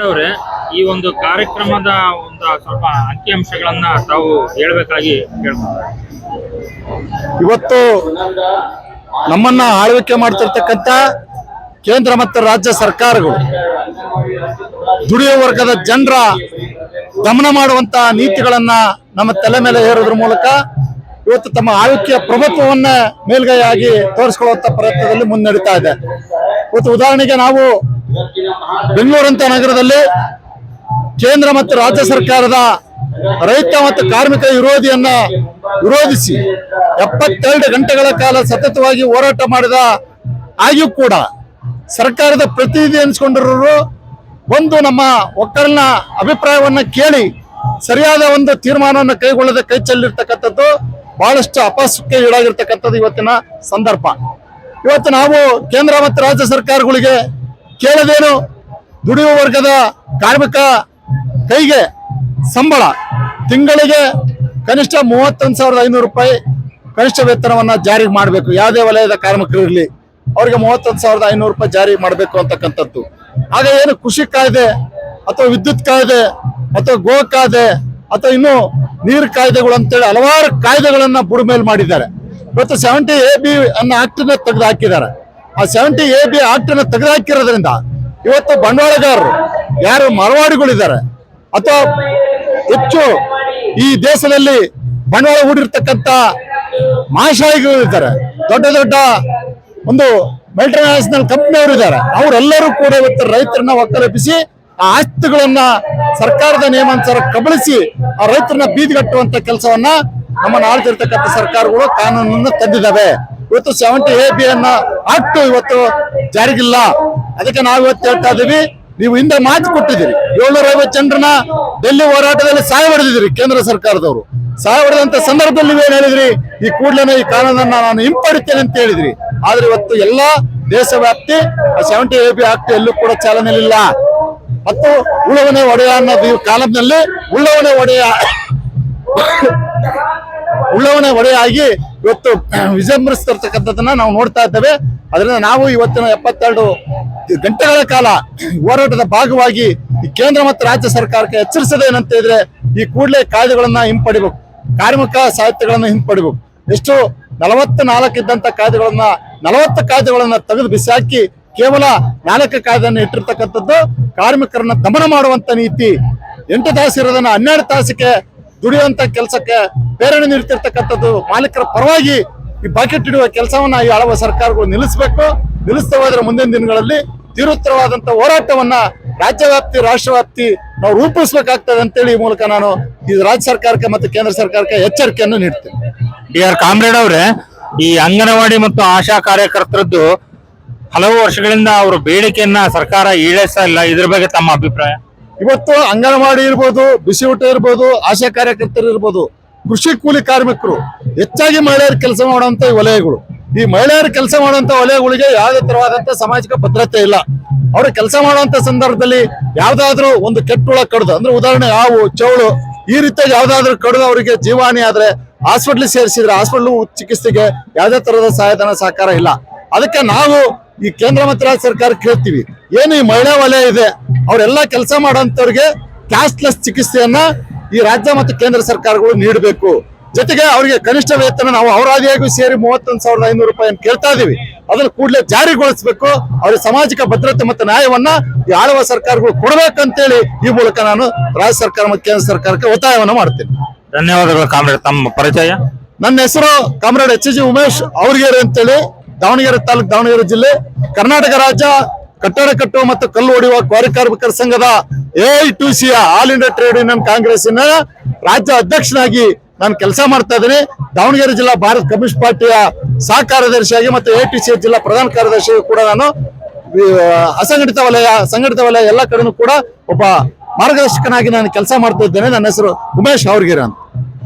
ಅವರೇ, ಈ ಒಂದು ಕಾರ್ಯಕ್ರಮದ ಒಂದು ಸ್ವಲ್ಪ ಅಂಕಿಅಂಶಗಳನ್ನ ತಾವು ಹೇಳ್ಬೇಕಾಗಿ ಕೇಳ್ತಾರೆ. ಇವತ್ತು ನಮ್ಮನ್ನ ಆಳ್ವಿಕೆ ಮಾಡ್ತಿರ್ತಕ್ಕಂಥ ಕೇಂದ್ರ ಮತ್ತು ರಾಜ್ಯ ಸರ್ಕಾರಗಳು ದುಡಿಯುವ ವರ್ಗದ ಜನರ ದಮನ ಮಾಡುವಂತ ನೀತಿಗಳನ್ನ ನಮ್ಮ ತಲೆ ಮೇಲೆ ಹೇರೋದ್ರ ಮೂಲಕ ಇವತ್ತು ತಮ್ಮ ಆಳ್ವಿಕೆಯ ಪ್ರಭುತ್ವವನ್ನ ಮೇಲ್ಗೈಯಾಗಿ ತೋರಿಸ್ಕೊಳ್ಳುವಂತ ಪ್ರಯತ್ನದಲ್ಲಿ ಮುನ್ನಡೀತಾ ಇದೆ. ಇವತ್ತು ಉದಾಹರಣೆಗೆ ನಾವು ಬೆಂಗಳೂರಂತ ನಗರದಲ್ಲಿ ಕೇಂದ್ರ ಮತ್ತು ರಾಜ್ಯ ಸರ್ಕಾರದ ರೈತ ಮತ್ತು ಕಾರ್ಮಿಕ ವಿರೋಧಿಸಿ 72 ಗಂಟೆಗಳ ಕಾಲ ಸತತವಾಗಿ ಹೋರಾಟ ಮಾಡಿದ ಆಗಿಯೂ ಕೂಡ ಸರ್ಕಾರದ ಪ್ರತಿನಿಧಿ ಎನಿಸಿಕೊಂಡಿರೋರು ಒಂದು ನಮ್ಮ ಒಕ್ಕಲಿನ ಅಭಿಪ್ರಾಯವನ್ನ ಕೇಳಿ ಸರಿಯಾದ ಒಂದು ತೀರ್ಮಾನವನ್ನು ಕೈಗೊಳ್ಳದೆ ಕೈ ಚೆಲ್ಲಿರ್ತಕ್ಕಂಥದ್ದು ಬಹಳಷ್ಟು ಅಪಸ್ವಕ್ಕೆ ಈಡಾಗಿರ್ತಕ್ಕಂಥದ್ದು ಇವತ್ತಿನ ಸಂದರ್ಭ. ಇವತ್ತು ನಾವು ಕೇಂದ್ರ ಮತ್ತು ರಾಜ್ಯ ಸರ್ಕಾರಗಳಿಗೆ ಕೇಳದೇನು ದುಡಿಯುವ ವರ್ಗದ ಕಾರ್ಮಿಕ ಕೈಗೆ ಸಂಬಳ ತಿಂಗಳಿಗೆ ಕನಿಷ್ಠ 31,500 ರೂಪಾಯಿ ಕನಿಷ್ಠ ವೇತನವನ್ನ ಜಾರಿ ಮಾಡಬೇಕು. ಯಾವುದೇ ವಲಯದ ಕಾರ್ಮಿಕರಿರಲಿ ಅವರಿಗೆ 31,500 ರೂಪಾಯಿ ಜಾರಿ ಮಾಡಬೇಕು ಅಂತಕ್ಕಂಥದ್ದು. ಆಗ ಏನು ಕೃಷಿ ಕಾಯ್ದೆ ಅಥವಾ ವಿದ್ಯುತ್ ಕಾಯ್ದೆ ಅಥವಾ ಗೋ ಕಾಯ್ದೆ ಅಥವಾ ಇನ್ನು ನೀರು ಕಾಯ್ದೆಗಳು ಅಂತೇಳಿ ಹಲವಾರು ಕಾಯ್ದೆಗಳನ್ನ ಬುಡಮೇಲೆ ಮಾಡಿದ್ದಾರೆ. ಇವತ್ತು 70AB ಅನ್ನ ಆಕ್ಟ್ ನ ತೆಗೆದು ಹಾಕಿದ್ದಾರೆ. ಆ 70AB ಆಕ್ಟ್ ನ ತೆಗೆದು ಹಾಕಿರೋದ್ರಿಂದ ಇವತ್ತು ಬಂಡವಾಳಗಾರರು ಯಾರು ಮಾರವಾಡಿಗಳಿದ್ದಾರೆ ಅಥವಾ ಹೆಚ್ಚು ಈ ದೇಶದಲ್ಲಿ ಬಂಡವಾಳ ಹೂಡಿರ್ತಕ್ಕಂಥ ಮಹಾಶಾಹಿಗಳಿದ್ದಾರೆ, ದೊಡ್ಡ ದೊಡ್ಡ ಒಂದು ಮಲ್ಟಿನ್ಯಾಷನಲ್ ಕಂಪನಿಯವರು ಇದ್ದಾರೆ. ಅವರೆಲ್ಲರೂ ಕೂಡ ಇವತ್ತು ರೈತರನ್ನ ಒಕ್ಕಲೆಬ್ಬಿಸಿ ಆ ಆಸ್ತಿಗಳನ್ನ ಸರ್ಕಾರದ ನಿಯಮಾನುಸಾರ ಕಬಳಿಸಿ ಆ ರೈತರನ್ನ ಬೀದಿಗಟ್ಟುವಂತ ಕೆಲಸವನ್ನ ನಮ್ಮನ್ನ ಆಳ್ತಿರ್ತಕ್ಕಂಥ ಸರ್ಕಾರಗಳು ಕಾನೂನನ್ನು ತಂದಿದ್ದಾವೆ. ಇವತ್ತು 70AB ಅನ್ನ ಆಕ್ಟ್ ಇವತ್ತು ಜಾರಿಗಿಲ್ಲ. ಅದಕ್ಕೆ ನಾವು ಇವತ್ತು ಹೇಳ್ತಾ ಇದೀವಿ, ನೀವು ಹಿಂದೆ ಮಾತು ಕೊಟ್ಟಿದ್ದೀರಿ 750 ಜನರನ್ನ ಡೆಲ್ಲಿ ಹೋರಾಟದಲ್ಲಿ ಸಹಾಯ ಹೊಡೆದಿದ್ದೀರಿ. ಕೇಂದ್ರ ಸರ್ಕಾರದವರು ಸಹಾಯ ಹೊಡೆದಂತ ಸಂದರ್ಭದಲ್ಲಿ ನೀವೇನ್ ಹೇಳಿದ್ರಿ, ಈ ಕೂಡಲೇ ಈ ಕಾನೂನನ್ನ ನಾನು ಹಿಂಪಡಿತೇನೆ ಅಂತ ಹೇಳಿದ್ರಿ. ಆದ್ರೆ ಇವತ್ತು ಎಲ್ಲಾ ದೇಶವ್ಯಾಪ್ತಿ 70AB ಆಕ್ಟ್ ಎಲ್ಲೂ ಕೂಡ ಚಾಲನೆಯಲ್ಲಿಲ್ಲ. ಮತ್ತು ಉಳವನೆ ಒಡೆಯ ಅನ್ನೋದು ಈ ಕಾಲಂನಲ್ಲಿ ಉಳ್ಳವನೇ ಒಡೆಯಾಗಿ ಇವತ್ತು ವಿಜೃಂಭಿಸ್ತಿರ್ತಕ್ಕಂಥದ್ದನ್ನ ನಾವು ನೋಡ್ತಾ ಇದ್ದೇವೆ. ಅದರಿಂದ ನಾವು ಇವತ್ತಿನ 72 ಗಂಟೆಗಳ ಕಾಲ ಹೋರಾಟದ ಭಾಗವಾಗಿ ಈ ಕೇಂದ್ರ ಮತ್ತು ರಾಜ್ಯ ಸರ್ಕಾರಕ್ಕೆ ಎಚ್ಚರಿಸೋದೇನಂತ ಇದ್ರೆ, ಈ ಕೂಡಲೇ ಕಾಯ್ದೆಗಳನ್ನ ಹಿಂಪಡಿಬೇಕು, ಕಾರ್ಮಿಕ ಸಾಹಿತ್ಯಗಳನ್ನ ಹಿಂಪಡಿಬೇಕು. ಎಷ್ಟು 44 ಇದ್ದಂತ ಕಾಯ್ದೆಗಳನ್ನ 40 ಕಾಯ್ದೆಗಳನ್ನ ತೆಗೆದು ಬಿಸಾಕಿ ಕೇವಲ 4 ಕಾಯ್ದೆಯನ್ನು ಇಟ್ಟಿರ್ತಕ್ಕಂಥದ್ದು ಕಾರ್ಮಿಕರನ್ನ ದಮನ ಮಾಡುವಂತ ನೀತಿ. 8 ತಾಸು ಇರೋದನ್ನ 12 ತಾಸಿಗೆ ದುಡಿಯುವಂತ ಕೆಲಸಕ್ಕೆ ಪ್ರೇರಣೆ ನೀಡ್ತಿರ್ತಕ್ಕಂಥದ್ದು ಮಾಲೀಕರ ಪರವಾಗಿ ಈ ಬಾಕೆಟ್ ಇಡುವ ಕೆಲಸವನ್ನ ಈ ಆಳುವ ಸರ್ಕಾರಗಳು ನಿಲ್ಲಿಸಬೇಕು. ನಿಲ್ಲಿಸ್ತಾ ಹೋದ್ರೆ ಮುಂದಿನ ದಿನಗಳಲ್ಲಿ ತೀವ್ರವಾದಂತ ಹೋರಾಟವನ್ನ ರಾಜ್ಯ ವ್ಯಾಪ್ತಿ ರಾಷ್ಟ್ರ ವ್ಯಾಪ್ತಿ ನಾವು ರೂಪಿಸಬೇಕಾಗ್ತದೆ ಅಂತೇಳಿ ಈ ಮೂಲಕ ನಾನು ಈ ರಾಜ್ಯ ಸರ್ಕಾರಕ್ಕೆ ಮತ್ತು ಕೇಂದ್ರ ಸರ್ಕಾರಕ್ಕೆ ಎಚ್ಚರಿಕೆಯನ್ನು ನೀಡ್ತೇನೆ. ಡಿ.ಆರ್. ಕಾಮ್ರೇಡ್ ಅವರೇ, ಈ ಅಂಗನವಾಡಿ ಮತ್ತು ಆಶಾ ಕಾರ್ಯಕರ್ತರದ್ದು ಹಲವು ವರ್ಷಗಳಿಂದ ಅವರ ಬೇಡಿಕೆಯನ್ನ ಸರ್ಕಾರ ಈಡೇರಿಸ್ತಾ ಇಲ್ಲ. ಇದ್ರ ಬಗ್ಗೆ ತಮ್ಮ ಅಭಿಪ್ರಾಯ? ಇವತ್ತು ಅಂಗನವಾಡಿ ಇರ್ಬೋದು, ಬಿಸಿ ಊಟ ಇರ್ಬೋದು, ಆಶಾ ಕಾರ್ಯಕರ್ತರು ಇರ್ಬೋದು, ಕೃಷಿ ಕೂಲಿ ಕಾರ್ಮಿಕರು ಹೆಚ್ಚಾಗಿ ಮಹಿಳೆಯರು ಕೆಲಸ ಮಾಡುವಂತ ವಲಯಗಳು. ಈ ಮಹಿಳೆಯರು ಕೆಲಸ ಮಾಡುವಂತ ವಲಯಗಳಿಗೆ ಯಾವುದೇ ತರವಾದಂತ ಸಾಮಾಜಿಕ ಭದ್ರತೆ ಇಲ್ಲ. ಅವರು ಕೆಲಸ ಮಾಡುವಂತ ಸಂದರ್ಭದಲ್ಲಿ ಯಾವ್ದಾದ್ರು ಒಂದು ಕೆಟ್ಟುಳ ಕಡ್ದು, ಅಂದ್ರೆ ಉದಾಹರಣೆ ಹಾವು, ಚೌಳು ಈ ರೀತಿಯಾಗಿ ಯಾವ್ದಾದ್ರು ಕಡ್ದು ಅವರಿಗೆ ಜೀವಹಾನಿ ಆದ್ರೆ ಹಾಸ್ಪಿಟ್ಲ್ ಸೇರಿಸಿದ್ರೆ ಹಾಸ್ಪಿಟ್ಲ್ ಚಿಕಿತ್ಸೆಗೆ ಯಾವುದೇ ತರಹದ ಸಹಾಯಧನ ಸಹಕಾರ ಇಲ್ಲ. ಅದಕ್ಕೆ ನಾವು ಈ ಕೇಂದ್ರ ಮತ್ತು ರಾಜ್ಯ ಸರ್ಕಾರ ಕೇಳ್ತೀವಿ, ಏನು ಈ ಮಹಿಳಾ ವಲಯ ಇದೆ ಅವರೆಲ್ಲ ಕೆಲಸ ಮಾಡುವಂತವ್ರಿಗೆ ಕ್ಯಾಶ್ಲೆಸ್ ಚಿಕಿತ್ಸೆಯನ್ನ ಈ ರಾಜ್ಯ ಮತ್ತು ಕೇಂದ್ರ ಸರ್ಕಾರಗಳು ನೀಡಬೇಕು. ಜೊತೆಗೆ ಅವರಿಗೆ ಕನಿಷ್ಠ ವೇತನ ನಾವು ಅವರಾದಿಯಾಗಿ ಸೇರಿ 31,500 ರೂಪಾಯಿಯನ್ನು ಕೇಳ್ತಾ ಇದೀವಿ. ಅದನ್ನು ಕೂಡಲೇ ಜಾರಿಗೊಳಿಸಬೇಕು. ಅವರಿಗೆ ಸಾಮಾಜಿಕ ಭದ್ರತೆ ಮತ್ತು ನ್ಯಾಯವನ್ನ ಈ ಆಳುವ ಸರ್ಕಾರಗಳು ಕೊಡಬೇಕಂತೇಳಿ ಈ ಮೂಲಕ ನಾನು ರಾಜ್ಯ ಸರ್ಕಾರ ಮತ್ತು ಕೇಂದ್ರ ಸರ್ಕಾರಕ್ಕೆ ಒತ್ತಾಯವನ್ನು ಮಾಡ್ತೇನೆ. ಧನ್ಯವಾದಗಳು ಕಾಮ್ರೇಡ್. ತಮ್ಮ ಪರಿಚಯ? ನನ್ನ ಹೆಸರು ಕಾಮ್ರೇಡ್ H.G. ಉಮೇಶ್ ಅವರ್ಗೇರಿ ಅಂತೇಳಿ, ದಾವಣಗೆರೆ ತಾಲೂಕು, ದಾವಣಗೆರೆ ಜಿಲ್ಲೆ, ಕರ್ನಾಟಕ ರಾಜ್ಯ ಕಟ್ಟಡ ಕಟ್ಟುವ ಮತ್ತು ಕಲ್ಲು ಹೊಡೆಯುವ ಕ್ವಾರಿ ಕಾರ್ಮಿಕರ ಸಂಘದ AITUC all India trade union ಕಾಂಗ್ರೆಸ್ಸಿನ ರಾಜ್ಯ ಅಧ್ಯಕ್ಷನಾಗಿ ನಾನು ಕೆಲಸ ಮಾಡ್ತಾ ಇದ್ದೀನಿ. ದಾವಣಗೆರೆ ಜಿಲ್ಲಾ ಭಾರತ ಕಮ್ಯುನಿಸ್ಟ್ ಪಾರ್ಟಿಯ ಸಹ ಕಾರ್ಯದರ್ಶಿಯಾಗಿ ಮತ್ತು AITUC ಜಿಲ್ಲಾ ಪ್ರಧಾನ ಕಾರ್ಯದರ್ಶಿಯಾಗಿ ಕೂಡ ನಾನು ಅಸಂಘಟಿತ ವಲಯ, ಸಂಘಟಿತ ವಲಯ ಎಲ್ಲ ಕಡೆನೂ ಕೂಡ ಒಬ್ಬ ಮಾರ್ಗದರ್ಶಕನಾಗಿ ನಾನು ಕೆಲಸ ಮಾಡ್ತಾ ಇದ್ದೇನೆ. ನನ್ನ ಹೆಸರು ಉಮೇಶ್ ಅವರ್ಗೇರಿ ಅಂತ.